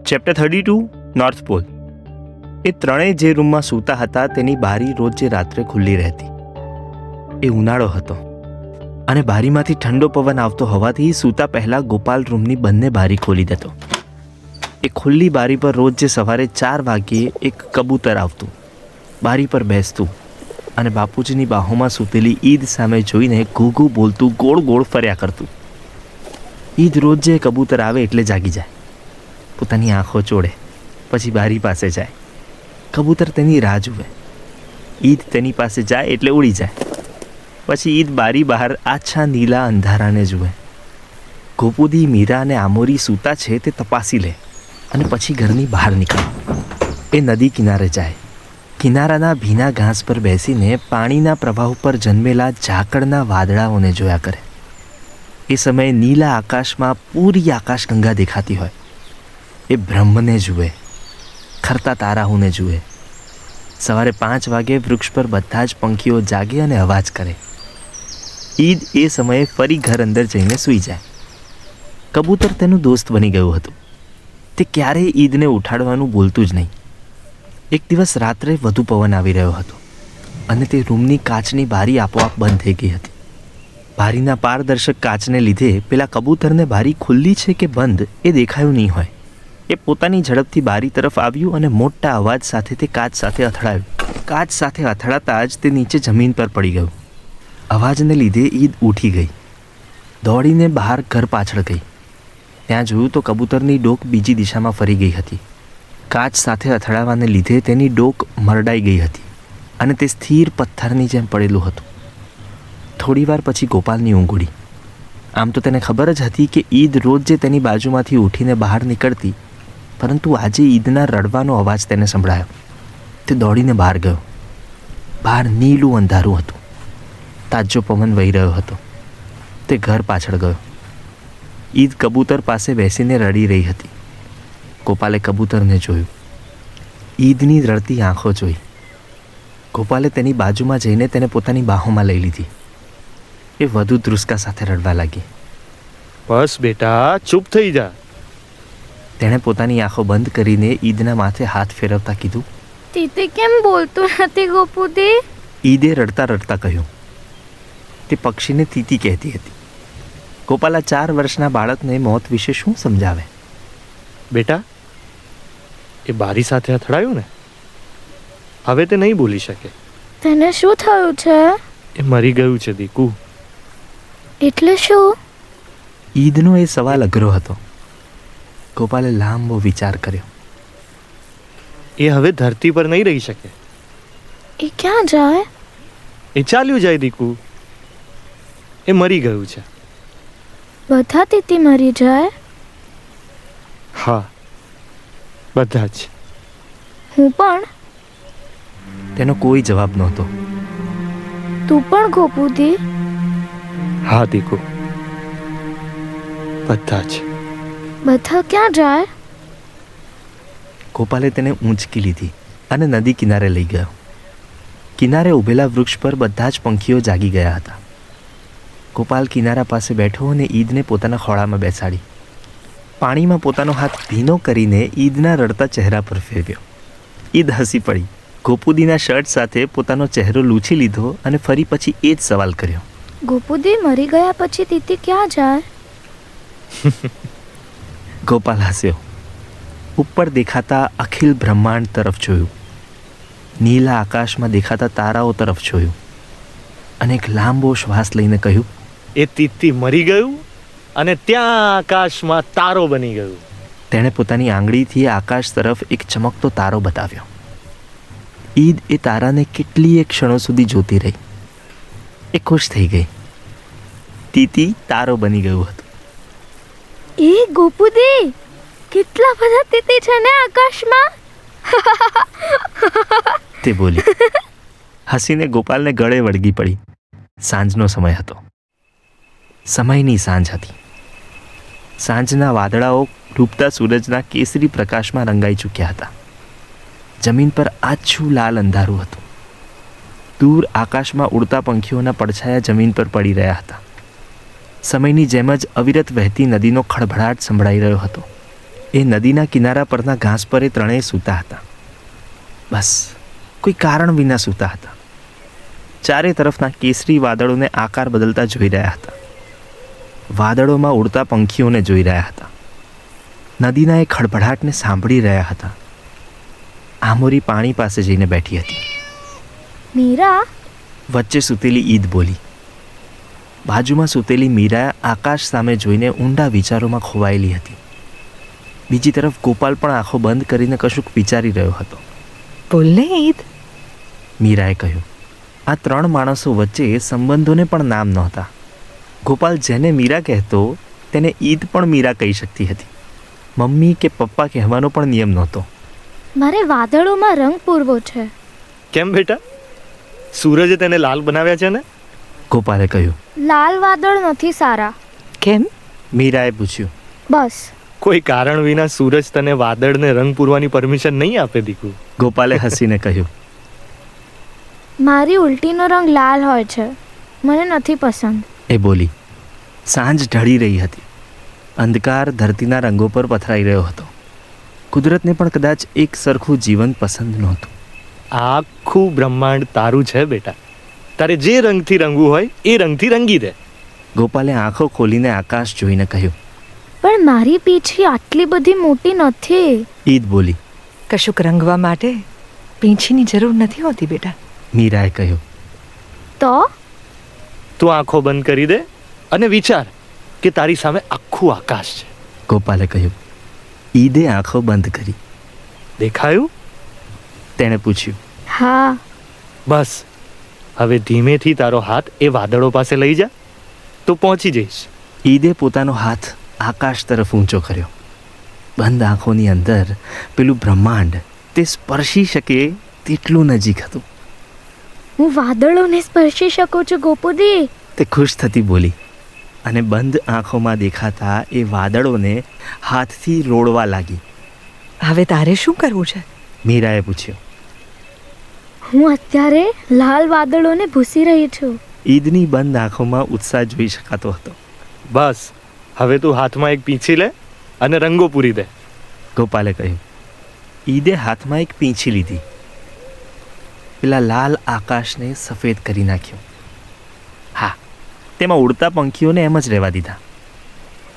Chapter 32 north pole. એ ત્રણેય જે રૂમમાં સૂતા હતા તેની બારી રોજ રાત્રે ખુલ્લી રહેતી. એ ઉનાળો હતો અને બારીમાંથી ઠંડો પવન આવતો હોવાથી સૂતા પહેલાં ગોપાલ રૂમની બંને બારી ખોલી દેતો. એ ખુલ્લી બારી પર રોજ સવારે 4 વાગ્યે એક કબૂતર આવતું, બારી પર બેસતું અને બાપુજીની બાહોમાં સૂતેલી ઈદ સામે જોઈને ઘૂઘું બોલતું ગોળ ગોળ ફર્યા કરતું. ઈદ રોજ જે કબૂતર આવે એટલે જાગી જાય, પોતાની આંખો ચોળે, પછી બારી પાસે જાય. કબૂતર તેની રાહ જુએ. ઈદ તેની પાસે જાય એટલે ઉડી જાય. પછી ઈદ બારી બહાર આછા નીલા અંધારાને જુએ. ગોપુદી, મીરા અને આમોરી સૂતા છે તે તપાસી લે અને પછી ઘરની બહાર નીકળે. એ નદી કિનારે જાય. કિનારાના ભીના ઘાસ પર બેસીને પાણીના પ્રવાહ ઉપર જન્મેલા ઝાકળના વાદળાઓને જોયા કરે. એ સમયે નીલા આકાશમાં પૂરી આકાશગંગા દેખાતી હોય. એ બ્રહ્મને જુએ, ખરતા તારાઓને જુએ. સવારે 5 વાગે વૃક્ષ પર બધા જ પંખીઓ જાગે અને અવાજ કરે. ઈદ એ સમયે ફરી ઘર અંદર જઈને સૂઈ જાય. કબૂતર તેનું દોસ્ત બની ગયું હતું. તે ક્યારેય ઈદને ઉઠાડવાનું બોલતું જ નહીં. એક દિવસ રાત્રે વધુ પવન આવી રહ્યો હતો અને તે રૂમની કાચની બારી આપોઆપ બંધ થઈ ગઈ હતી. બારીના પારદર્શક કાચને લીધે પેલા કબૂતરને બારી ખુલ્લી છે કે બંધ એ દેખાયું નહીં હોય. એ પોતાની ઝડપથી બારી તરફ આવ્યું અને મોટા અવાજ સાથે તે કાચ સાથે અથડાયું. કાચ સાથે અથડાતા જ તે નીચે જમીન પર પડી ગયું. અવાજને લીધે ઈદ ઉઠી ગઈ. દોડીને બહાર ઘર પાછળ ગઈ. ત્યાં જોયું તો કબૂતરની ડોક બીજી દિશામાં ફરી ગઈ હતી. કાચ સાથે અથડાવાને લીધે તેની ડોક મરડાઈ ગઈ હતી અને તે સ્થિર પથ્થરની જેમ પડેલું હતું. થોડીવાર પછી ગોપાલની ઊંઘ ઉડી. આમ તો તેને ખબર જ હતી કે ઈદ રોજ જે તેની બાજુમાંથી ઉઠીને બહાર નીકળતી, પરંતુ આજે ઈદના રડવાનો અવાજ તેને સંભળાયો. તે દોડીને બહાર ગયો. બહાર નીલું અંધારું હતું. તાજો પવન વહી રહ્યો હતો. તે ઘર પાછળ ગયો. ઈદ કબૂતર પાસે બેસીને રડી રહી હતી. ગોપાલે કબૂતરને જોયું. ઈદની રડતી આંખો જોઈ. ગોપાલે તેની બાજુમાં જઈને તેને પોતાની બાહોમાં લઈ લીધી. એ વધુ ધ્રુસકા સાથે રડવા લાગી. બસ બેટા, ચૂપ થઈ જા. તેણે પોતાની આંખો બંધ કરીને ઈદના માથે હાથ ફેરવતા કીધું, તીતી કેમ બોલતું નથી ગોપુદી? ઈદે રડતા રડતા કહ્યું. તે પક્ષીને તીતી કહેતી હતી. ગોપાલા 4 વર્ષના બાળકને મોત વિશે શું સમજાવે? બેટા, એ બારી સાથે અથડાયું ને, હવે તે નહીં બોલી શકે. તને શું થયું છે? એ મરી ગયું છે દીકુ. એટલે શું? ઈદનો એ સવાલ અઘરો હતો. ગોપાલે લાંબો વિચાર કર્યો. એ હવે ધરતી પર નહીં રહી શકે. એ ક્યાં જાય? એ ચાલ્યું જાય દીકુ. એ મરી ગયું છે. બધા તીતી મરી જાય? હા, બધા જ. હું પણ? તેનો કોઈ જવાબ નહોતો. તું પણ ગોપુદી? હા દીકુ, બધા જ. બધા ક્યાં જાય? ગોપાલે તેને ઊંચકી લીધી અને નદી કિનારે લઈ ગયો. કિનારે ઊભેલા વૃક્ષ પર બધા જ પંખીઓ જાગી ગયા હતા. ગોપાલ કિનારા પાસે બેઠો અને ઈદને પોતાના ખોળામાં બેસાડી. પાણીમાં પોતાનો હાથ ભીનો કરીને ઈદના રડતા ચહેરા પર ફેરવ્યો. ઈદ હસી પડી. ગોપુદીના શર્ટ સાથે પોતાનો ચહેરો લૂછી લીધો અને ફરી પછી એ જ સવાલ કર્યો. ગોપુદી મરી ગયા પછી તીતી ક્યાં જાય? ગોપાલ હસ્યો. ઉપર દેખાતા અખિલ બ્રહ્માંડ તરફ જોયું. નીલા આકાશમાં દેખાતા તારાઓ તરફ જોયું અને એક લાંબો શ્વાસ લઈને કહ્યું, એ તીતી મરી ગયું અને ત્યાં આકાશમાં તારો બની ગયું. તેણે પોતાની આંગળીથી આકાશ તરફ એક ચમકતો તારો બતાવ્યો. ઈદ એ તારાને કેટલીય ક્ષણો સુધી જોતી રહી. એ ખુશ થઈ ગઈ. તીતી તારો બની ગયું હતું. એ ગોપુદી, કેટલા બધા તીતી છે ને આકાશમાં! તે બોલી. હસીને ગોપાલને ગળે વળગી પડી. સાંજનો સમય હતો. સમયની સાંજ હતી. સાંજના વાદળાઓ ડૂબતા સૂરજના કેસરી પ્રકાશમાં રંગાઈ ચૂક્યા હતા. જમીન પર આછું લાલ અંધારું હતું. દૂર આકાશમાં ઉડતા પંખીઓના પડછાયા જમીન પર પડી રહ્યા હતા. સમયની જેમ જ અવિરત વહેતી નદીનો ખળભળાટ સંભળાઈ રહ્યો હતો. એ નદીના કિનારા પરના ઘાસ પર એ ત્રણેય સૂતા હતા. બસ કોઈ કારણ વિના સૂતા હતા. ચારે તરફના કેસરી વાદળોને આકાર બદલતા જોઈ રહ્યા હતા. વાદળોમાં ઉડતા પંખીઓને જોઈ રહ્યા હતા. નદીના એ ખડભડાટને સાંભળી રહ્યા હતા. આમોરી પાણી પાસે જઈને બેઠી હતી. મીરા, વચ્ચે સૂતેલી ઈદ બોલી. બાજુમાં સૂતેલી મીરા આકાશ સામે જોઈને ઊંડા વિચારોમાં ખોવાયેલી હતી. બીજી તરફ ગોપાલ પણ આંખો બંધ કરીને કશુંક વિચારી રહ્યો હતો. બોલને ઈદ. મીરાએ કહ્યું. આ ત્રણ માણસો વચ્ચે સંબંધોને પણ નામ નહોતા. ગોપાલ જેને મીરા કહેતો તેને ઈદ પણ મીરા કહી શકતી હતી. મમ્મી કે પપ્પા કહેવાનો પણ નિયમ નહોતો. મારે વાદળોમાં રંગ પૂરવો છે. કેમ બેટા? સૂરજે તેને લાલ બનાવ્યા છે ને? ગોપાલે કહ્યું. લાલ વાદળ નથી સારા. કેમ? મીરાએ પૂછ્યું. બસ. કોઈ કારણ વિના સૂરજ તને વાદળને રંગ પૂરવાની પરમિશન નહીં આપે દીકુ. ગોપાલે હસીને કહ્યું. મારી ઉલટીનો રંગ લાલ હોય છે. મને નથી પસંદ. એ બોલી. સાંજ ઢળી રહી હતી. અંધકાર ધરતીના રંગો પર પથરાઈ રહ્યો હતો. કુદરતને પણ કદાચ એક સરખું જીવન પસંદ નહોતું. આખું બ્રહ્માંડ તારું છે બેટા. તારે જે રંગથી રંગવું હોય એ રંગથી રંગી દે. ગોપાલે આંખો ખોલીને આકાશ જોઈને કહ્યું. પણ મારી પીંછી આટલી બધી મોટી નથી. ઈદ બોલી. કશુંક રંગવા માટે પીંછીની જરૂર નથી હોતી બેટા. મીરાએ કહ્યું. તો તું આંખો બંધ કરી દે અને વિચાર કે તારી સામે આખું આકાશ છે. ગોપાલે કહ્યું. ઈદે આંખો બંધ કરી. દેખાયું? તેણે પૂછ્યું. હા. બસ હવે ધીમેથી તારો હાથ એ વાદળો પાસે લઈ જા તો પહોંચી જઈશ. ઈદે પોતાનો હાથ આકાશ તરફ ઊંચો કર્યો. બંધ આંખોની અંદર પેલું બ્રહ્માંડ તે સ્પર્શી શકે તેટલું નજીક હતું. હું વાદળોને સ્પર્શી શકું છું ગોપુદી. તે ખુશ થતી બોલી અને બંધ આંખોમાં દેખાતા એ વાદળોને હાથથી રોડવા લાગી. હવે તારે શું કરવું છે? મીરાએ પૂછ્યું. હું અત્યારે લાલ વાદળોને ભૂસી રહી છું. ઈદની બંધ આંખોમાં ઉત્સાહ જોઈ શકાતો હતો. બસ હવે તું હાથમાં એક પીંછી લે અને રંગો પૂરી દે. ગોપાલે કહ્યું. ઈદે હાથમાં એક પીંછી લીધી. પેલા લાલ આકાશને સફેદ કરી નાખ્યો. હા, તેમાં ઉડતા પંખીઓને એમ જ રહેવા દીધા.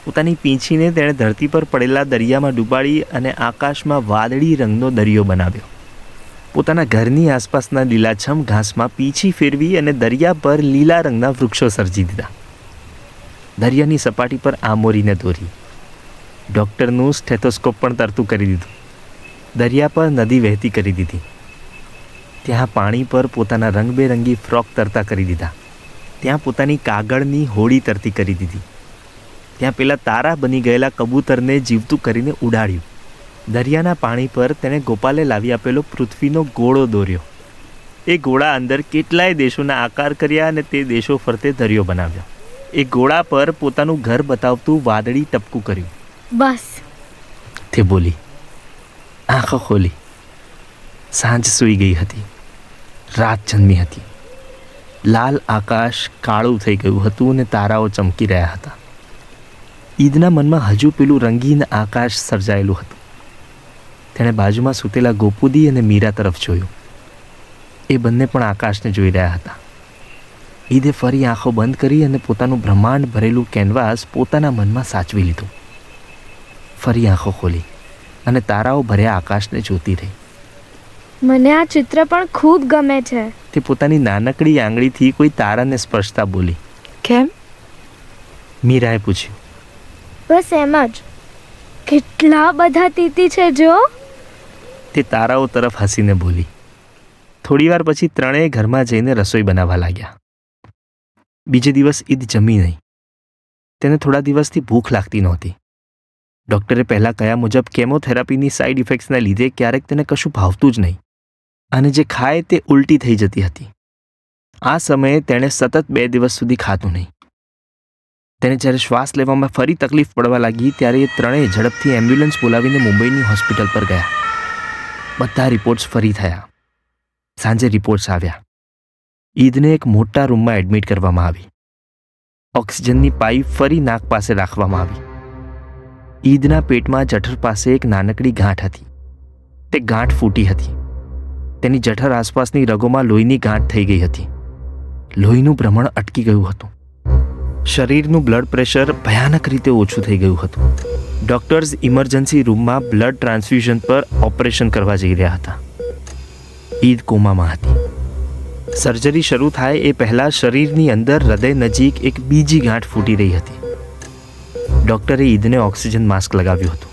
પોતાની પીંછીને તેણે ધરતી પર પડેલા દરિયામાં ડૂબાડી અને આકાશમાં વાદળી રંગનો દરિયો બનાવ્યો. પોતાના ઘરની આસપાસના લીલાછમ ઘાસમાં પીંછી ફેરવી અને દરિયા પર લીલા રંગના વૃક્ષો સર્જી દીધા. દરિયાની સપાટી પર આમોરીને દોરી. ડૉક્ટરનું સ્ટેથોસ્કોપ પણ તરતું કરી દીધું. દરિયા પર નદી વહેતી કરી દીધી. ત્યાં પાણી પર પોતાના રંગબેરંગી ફ્રોક તરતા કરી દીધા. ત્યાં પોતાની કાગળની હોડી તરતી કરી દીધી. ત્યાં પેલા તારા બની ગયેલા કબૂતરને જીવતું કરીને ઉડાડ્યું. દરિયાના પાણી પર તેણે ગોપાલે લાવી આપેલો પૃથ્વીનો ગોળો દોર્યો. એ ગોળા અંદર કેટલાય દેશોના આકાર કર્યા અને તે દેશો ફરતે દરિયો બનાવ્યો. એ ગોળા પર પોતાનું ઘર બતાવતું વાદળી ટપકું કર્યું. બસ. તે બોલી. આંખો ખોલી. સાંજ સૂઈ ગઈ હતી. રાત જન્મી હતી. લાલ આકાશ કાળું થઈ ગયું હતું અને તારાઓ ચમકી રહ્યા હતા. ઈદના મનમાં હજુ પેલું રંગીન આકાશ સર્જાયેલું હતું. તેણે બાજુમાં સૂતેલા ગોપુદી અને મીરા તરફ જોયું. એ બંને પણ આકાશને જોઈ રહ્યા હતા. ઈદે ફરી આંખો બંધ કરી અને પોતાનું બ્રહ્માંડ ભરેલું કેનવાસ પોતાના મનમાં સાચવી લીધું. ફરી આંખો ખોલી અને તારાઓ ભર્યા આકાશને જોતી રહી. મને આ ચિત્ર પણ ખૂબ ગમે છે. તે પોતાની નાનકડી આંગળીથી કોઈ તારાને સ્પર્શતા બોલી. કેમ? મીરાએ પૂછ્યું. બસ એમ જ. કેટલા બધા તીતી છે જો. તે તારાઓ તરફ હસીને બોલી. થોડીવાર પછી ત્રણેય ઘરમાં જઈને રસોઈ બનાવવા લાગ્યા. બીજે દિવસ ઈદ જમી નહીં. તેને થોડા દિવસથી ભૂખ લાગતી નહોતી. ડૉક્ટરે પહેલાં કહ્યા મુજબ કેમોથેરાપીની સાઇડ ઇફેક્ટ્સને લીધે ક્યારેક તેને કશું ભાવતું જ નહીં અને જે ખાય તે ઉલટી થઈ જતી હતી. આ સમયે તેણે સતત 2 દિવસ સુધી ખાધું નહીં. તેને જ્યારે શ્વાસ લેવામાં ફરી તકલીફ પડવા લાગી ત્યારે એ ત્રણેય ઝડપથી એમ્બ્યુલન્સ બોલાવીને મુંબઈની હોસ્પિટલ પર ગયા. બધા રિપોર્ટ્સ ફરી થયા. સાંજે રિપોર્ટ્સ આવ્યા. ઈદને એક મોટા રૂમમાં એડમિટ કરવામાં આવી. ઓક્સિજનની પાઇપ ફરી નાક પાસે રાખવામાં આવી. ઈદના પેટમાં જઠર પાસે એક નાનકડી ગાંઠ હતી. તે ગાંઠ ફૂટી હતી. તેની જઠર આસપાસની રગોમાં લોહીની ગાંઠ થઈ ગઈ હતી. લોહીનું ભ્રમણ અટકી ગયું હતું. શરીરનું બ્લડ પ્રેશર ભયાનક રીતે ઓછું થઈ ગયું હતું. ડોક્ટર્સ ઇમરજન્સી રૂમમાં બ્લડ ટ્રાન્સફ્યુઝન પર ઓપરેશન કરવા જઈ રહ્યા હતા. ઈદ કોમામાં હતી. સર્જરી શરૂ થાય એ પહેલાં શરીરની અંદર હૃદય નજીક એક બીજી ગાંઠ ફૂટી રહી હતી. ડૉક્ટરે ઈદને ઓક્સિજન માસ્ક લગાવ્યું હતું.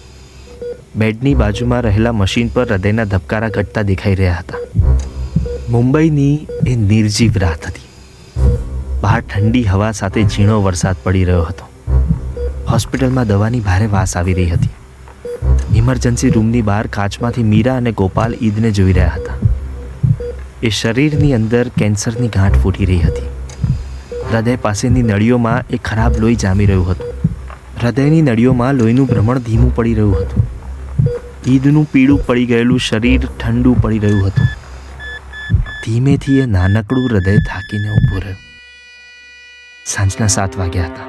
બેડની બાજુમાં રહેલા મશીન પર હૃદયના ધબકારા ઘટતા દેખાઈ રહ્યા હતા. મુંબઈની એ નિર્જીવ રાત હતી. બહાર ઠંડી હવા સાથે ઝીણો વરસાદ પડી રહ્યો હતો. હોસ્પિટલમાં દવાની ભારે વાસ આવી રહી હતી. ઇમરજન્સી રૂમની બહાર કાચમાંથી મીરા અને ગોપાલ ઈદને જોઈ રહ્યા હતા. એ શરીરની અંદર કેન્સરની ગાંઠ ફૂટી રહી હતી. હૃદય પાસેની નળીઓમાં એક ખરાબ લોહી જામી રહ્યું હતું. હૃદયની નળીઓમાં લોહીનું ભ્રમણ ધીમું પડી રહ્યું હતું. ઈદનું પીળું પડી ગયેલું શરીર ઠંડુ પડી રહ્યું હતું. ધીમેથી એ નાનકડું હૃદય થાકીને ઊભું રહ્યું. સાંજના 7 વાગ્યા હતા.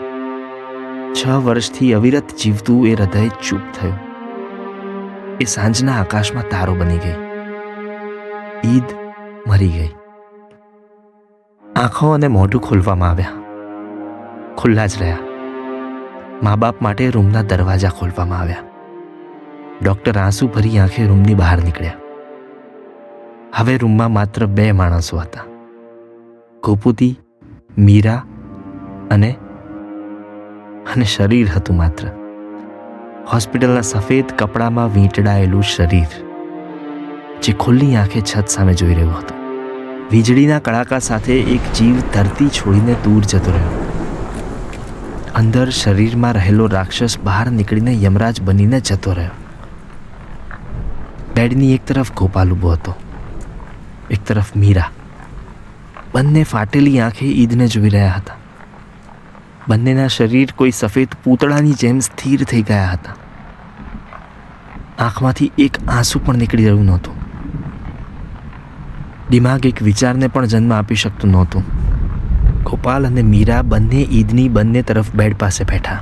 6 વર્ષથી અવિરત જીવતું એ હૃદય ચૂપ થયું. એ સાંજના આકાશમાં તારો બની ગઈ. ઈદ મરી ગઈ. આંખો અને મોઢું ખોલવામાં આવ્યા. ખુલ્લા જ રહ્યા. મા બાપ માટે રૂમના દરવાજા ખોલવામાં આવ્યા. ડૉક્ટર આંસુ ભરી આંખે રૂમની બહાર નીકળ્યા. હવે રૂમમાં માત્ર 2 માણસો હતા. ગોપુદી, મીરા અને શરીર હતું માત્ર. હોસ્પિટલના સફેદ કપડામાં વીંટળાયેલું શરીર જે ખુલ્લી આંખે છત સામે જોઈ રહ્યું હતું. વીજળીના કડાકા સાથે એક જીવ ધરતી છોડીને દૂર જતો રહ્યો. અંદર શરીરમાં રહેલો રાક્ષસ બહાર નીકળીને યમરાજ બનીને જતો રહ્યો. બેડની એક તરફ ગોપાલ ઊભો હતો, એક તરફ મીરા. બંને ફાટેલી આંખે ઈદને જોઈ રહ્યા હતા. બંનેના શરીર કોઈ સફેદ પૂતળાની જેમ સ્થિર થઈ ગયા હતા. આંખમાંથી એક આંસુ પણ નીકળી રહ્યું નહોતું. દિમાગ એક વિચારને પણ જન્મ આપી શકતું નહોતું. ગોપાલ અને મીરા બંને ઈદની બંને તરફ બેડ પાસે બેઠા.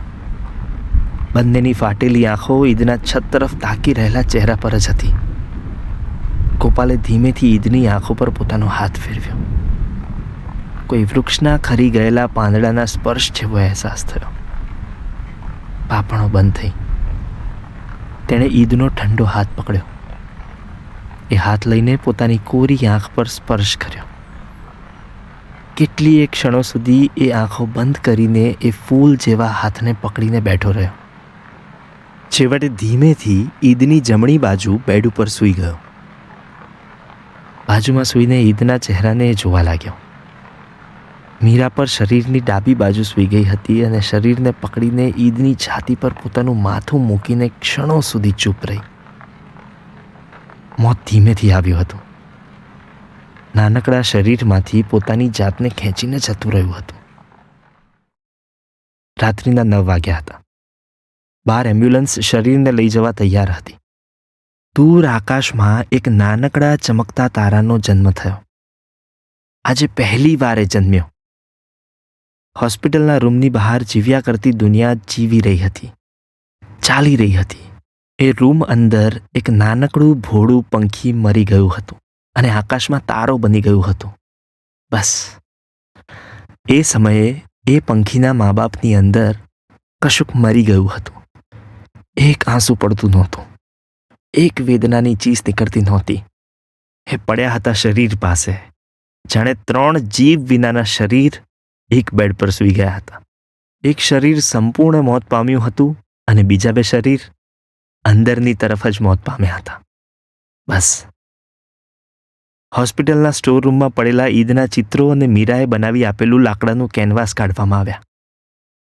બંનેની ફાટેલી આંખો ઈદના છત તરફ તાકી રહેલા ચહેરા પર જ હતી. ગોપાલે ધીમેથી ઈદની આંખો પર પોતાનો હાથ ફેરવ્યો. કોઈ વૃક્ષના ખરી ગયેલા પાંદડાના સ્પર્શ જેવો અહેસાસ થયો. પાપણો બંધ થઈ. તેણે ઈદનો ઠંડો હાથ પકડ્યો. એ હાથ લઈને પોતાની કોરી આંખ પર સ્પર્શ કર્યો. કેટલીય ક્ષણો સુધી એ આંખો બંધ કરીને એ ફૂલ જેવા હાથને પકડીને બેઠો રહ્યો. છેવટે ધીમેથી ઈદની જમણી બાજુ બેડ ઉપર સૂઈ ગયો. બાજુમાં સૂઈને ઈદના ચહેરાને જોવા લાગ્યો. મીરા પર શરીરની ડાબી બાજુ સૂઈ ગઈ હતી અને શરીરને પકડીને ઈદની છાતી પર પોતાનું માથું મૂકીને ક્ષણો સુધી ચૂપ રહી. મોત ધીમેથી આવ્યું હતું. નાનકડા શરીરમાંથી પોતાની જાતને ખેંચીને જતું રહ્યું હતું. રાત્રિના 9 વાગ્યા હતા. બહાર એમ્બ્યુલન્સ શરીરને લઈ જવા તૈયાર હતી. દૂર આકાશમાં એક નાનકડા ચમકતા તારાનો જન્મ થયો. આજે પહેલી વાર એ જન્મ્યો. હોસ્પિટલના રૂમની બહાર જીવ્યા કરતી દુનિયા જીવી રહી હતી, ચાલી રહી હતી. એ રૂમ અંદર એક નાનકડું ભોળું પંખી મરી ગયું હતું અને આકાશમાં તારો બની ગયું હતું. બસ એ સમયે એ પંખીના મા બાપની અંદર કશુંક મરી ગયું હતું. એક આંસુ પડતું નહોતું. એક વેદનાની ચીસ નીકળતી નહોતી. એ પડ્યા હતા શરીર પાસે, જાણે 3 જીવ વિનાના શરીર એક બેડ પર સૂઈ ગયા હતા. એક શરીર સંપૂર્ણ મોત પામ્યું હતું અને બીજા 2 શરીર અંદરની તરફ જ મોત પામ્યા હતા. બસ હોસ્પિટલના સ્ટોર રૂમમાં પડેલા ઈદના ચિત્રો અને મીરાએ બનાવી આપેલું લાકડાનું કેનવાસ કાઢવામાં આવ્યા.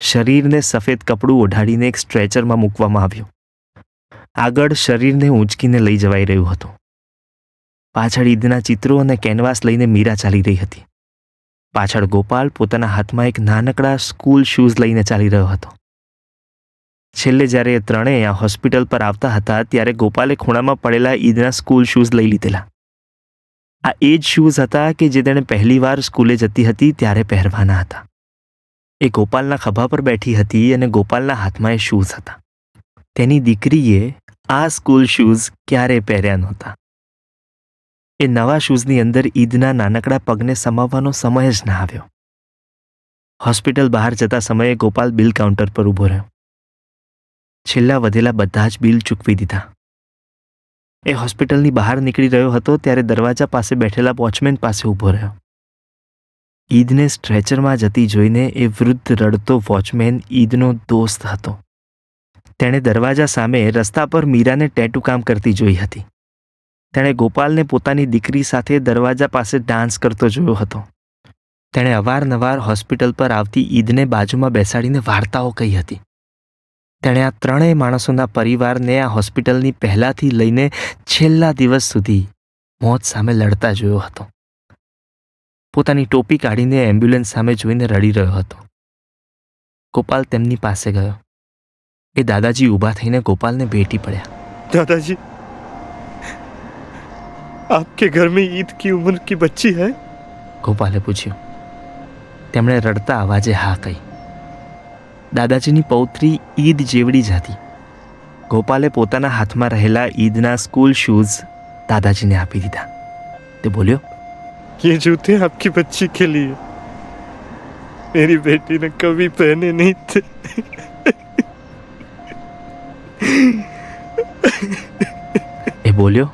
શરીરને સફેદ કપડું ઓઢાડીને એક સ્ટ્રેચરમાં મૂકવામાં આવ્યું. આગળ શરીરને ઊંચકીને લઈ જવાઈ રહ્યું હતું. પાછળ ઈદના ચિત્રો અને કેનવાસ લઈને મીરા ચાલી રહી હતી. પાછળ ગોપાલ પોતાના હાથમાં એક નાનકડા સ્કૂલ શૂઝ લઈને ચાલી રહ્યો હતો. છેલ્લે જ્યારે એ ત્રણેય હોસ્પિટલ પર આવતા હતા ત્યારે ગોપાલે ખૂણામાં પડેલા ઈદના સ્કૂલ શૂઝ લઈ લીધેલા. આ એ જ શૂઝ હતા કે જે તેણે પહેલીવાર સ્કૂલે જતી હતી ત્યારે પહેરવાના હતા. એ ગોપાલના ખભા પર બેઠી હતી અને ગોપાલના હાથમાં એ શૂઝ હતા. તેની દીકરીએ આ સ્કૂલ શૂઝ ક્યારેય પહેર્યા નહોતા. એ નવા શૂઝની અંદર ઈદના નાનકડા પગને સમાવવાનો સમય જ ના આવ્યો. હોસ્પિટલ બહાર જતા સમયે ગોપાલ બિલ કાઉન્ટર પર ઊભો રહ્યો. છેલ્લા વધેલા બધા જ બિલ ચૂકવી દીધા. એ હોસ્પિટલની બહાર નીકળી રહ્યો હતો ત્યારે દરવાજા પાસે બેઠેલા વોચમેન પાસે ઊભો રહ્યો. ઈદને સ્ટ્રેચરમાં જતી જોઈને એ વૃદ્ધ રડતો વોચમેન ઈદનો દોસ્ત હતો. તેણે દરવાજા સામે રસ્તા પર મીરાને ટેટુ કામ કરતી જોઈ હતી. તેણે ગોપાલને પોતાની દીકરી સાથે દરવાજા પાસે ડાન્સ કરતો જોયો હતો. તેણે અવારનવાર હોસ્પિટલ પર આવતી ઈદને બાજુમાં બેસાડીને વાર્તાઓ કહી હતી. તેણે આ ત્રણેય માણસોના પરિવારને આ હોસ્પિટલની પહેલાથી લઈને છેલ્લા દિવસ સુધી મોત સામે લડતા જોયો હતો. પોતાની ટોપી કાઢીને એમ્બ્યુલન્સ સામે જોઈને રડી રહ્યો હતો. ગોપાલ તેમની પાસે ગયો. એ દાદાજી ઊભા થઈને ગોપાલને ભેટી પડ્યા. दादाजी, आपके घर में ईद की उम्र की बच्ची है? ગોપાલે પૂછ્યું. તેમણે રડતા અવાજે હા કહી. દાદાજીની પૌત્રી ઈદ જેવડી જ હતી. ગોપાલે પોતાના હાથમાં રહેલા ઈદના સ્કૂલ શૂઝ દાદાજીને આપી દીધા. તે બોલ્યો, ये जूते आपकी बच्ची के लिए, मेरी बेटी ने कभी पहने नहीं थे. એ બોલ્યો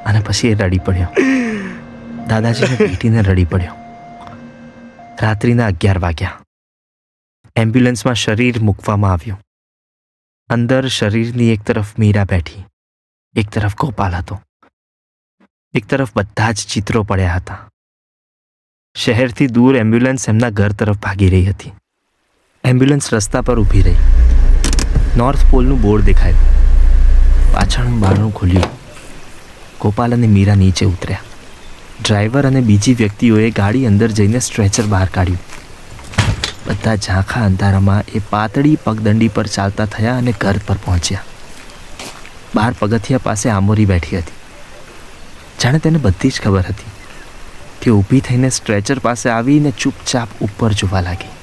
અને પછી એ રડી પડ્યો. દાદાજીને પીટીને રડી પડ્યો. રાત્રિના 11 વાગ્યા. એમ્બ્યુલન્સમાં શરીર મૂકવામાં આવ્યું. અંદર શરીરની એક તરફ મીરા બેઠી, એક તરફ ગોપાલ હતો. એક તરફ બધા જ ચિત્રો પડ્યા હતા. શહેરથી દૂર એમ્બ્યુલન્સ એમના ઘર તરફ ભાગી રહી હતી. એમ્બ્યુલન્સ રસ્તા પર ઊભી રહી. નોર્થ પોલનું બોર્ડ દેખાયું. પાછળનું બારણું ખુલ્યું. ગોપાલ અને મીરા નીચે ઉતર્યા. ડ્રાઈવર અને બીજી વ્યક્તિઓએ ગાડી અંદર જઈને સ્ટ્રેચર બહાર કાઢ્યું. બધા ઝાંખા અંધારામાં એ પાતળી પગદંડી પર ચાલતા થયા અને ઘર પર પહોંચ્યા. બહાર પગથિયા પાસે આમોરી બેઠી હતી. જાણે તેને બધી જ ખબર હતી. તે ઊભી થઈને સ્ટ્રેચર પાસે આવીને ચૂપચાપ ઉપર જોવા લાગી.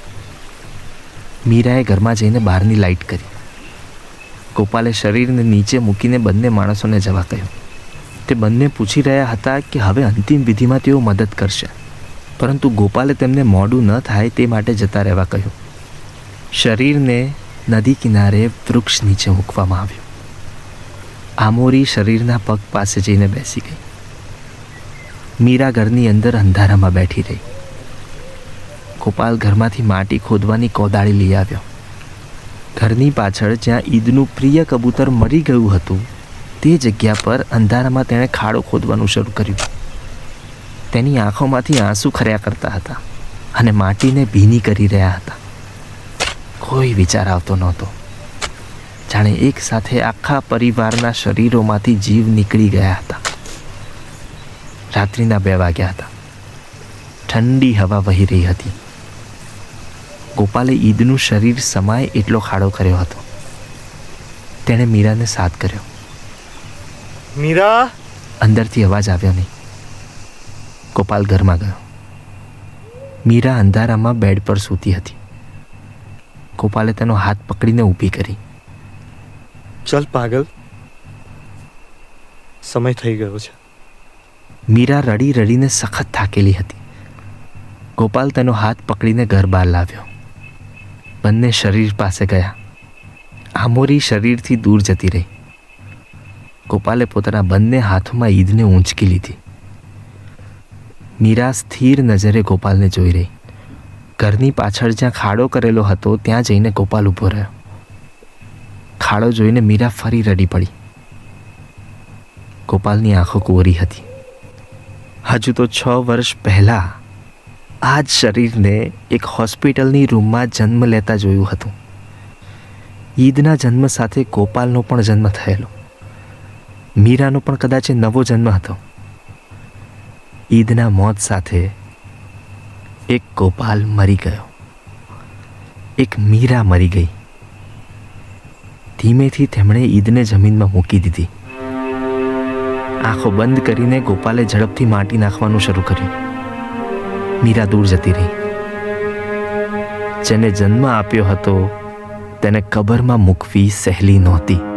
મીરાએ ઘરમાં જઈને બહારની લાઇટ કરી. ગોપાલે શરીરને નીચે મૂકીને બંને માણસોને જવા કહ્યું. તે બંને પૂછી રહ્યા હતા કે હવે અંતિમ વિધિમાં તેઓ મદદ કરશે, પરંતુ ગોપાલે તેમને મોડું ન થાય તે માટે જતા રહેવા કહ્યું. શરીરને નદી કિનારે વૃક્ષ નીચે મૂકવામાં આવ્યું. આમોરી શરીરના પગ પાસે જઈને બેસી ગઈ. મીરા ઘરની અંદર અંધારામાં બેઠી રહી. ગોપાલ ઘરમાંથી માટી ખોદવાની કોદાળી લઈ આવ્યો. ઘરની પાછળ જ્યાં ઈદનું પ્રિય કબૂતર મરી ગયું હતું તે જગ્યા પર અંધારામાં તેણે ખાડો ખોદવાનું શરૂ કર્યું. તેની આંખોમાંથી આંસુ ખર્યા કરતા હતા અને માટીને ભીની કરી રહ્યા હતા. કોઈ વિચાર આવતો નહોતો. જાણે એક સાથે આખા પરિવારના શરીરોમાંથી જીવ નીકળી ગયા હતા. રાત્રિના 2 વાગ્યા હતા. ઠંડી હવા વહી રહી હતી. ગોપાલે ઈદનું શરીર સમાય એટલો ખાડો કર્યો હતો. તેણે મીરાને સાથ કર્યો. मीरा, અંદરથી અવાજ આવ્યો નહીં. ગોપાલ ઘરમાં ગયો. મીરા અંધારામાં બેડ પર સૂતી હતી. ગોપાલે તેનો હાથ પકડીને ઊભી કરી. चल पागल, समय થઈ ગયો છે. મીરા રડી રડીને સખત થાકેલી હતી. ગોપાલ તેનો હાથ પકડીને ઘર બહાર લાવ્યો. બંને શરીર પાસે ગયા. આમોરી શરીરથી દૂર જતી રહી. ગોપાલે પોતાના બંને હાથોમાં ઈદને ઊંચકી લીધી. મીરા સ્થિર નજરે ગોપાલને જોઈ રહી. ઘરની પાછળ જ્યાં ખાડો કરેલો હતો ત્યાં જઈને ગોપાલ ઊભો રહ્યો. ખાડો જોઈને મીરા ફરી રડી પડી. ગોપાલની આંખો કોરી હતી. હજુ તો 6 વર્ષ પહેલાં આ જ શરીરને એક હોસ્પિટલની રૂમમાં જન્મ લેતા જોયું હતું. ઈદના જન્મ સાથે ગોપાલનો પણ જન્મ થયેલો. મીરાનો પણ કદાચ નવો જન્મ હતો. ઈદના મોત સાથે એક ગોપાલ મરી ગયો. એક મીરા મરી ગઈ. ધીમેથી તેમણે ઈદને જમીનમાં મૂકી દીધી. આંખો બંધ કરીને ગોપાલે ઝડપથી માટી નાખવાનું શરૂ કર્યું. મીરા દૂર જતી રહી. જેને જન્મ આપ્યો હતો તેને કબરમાં મૂકવી સહેલી નહોતી.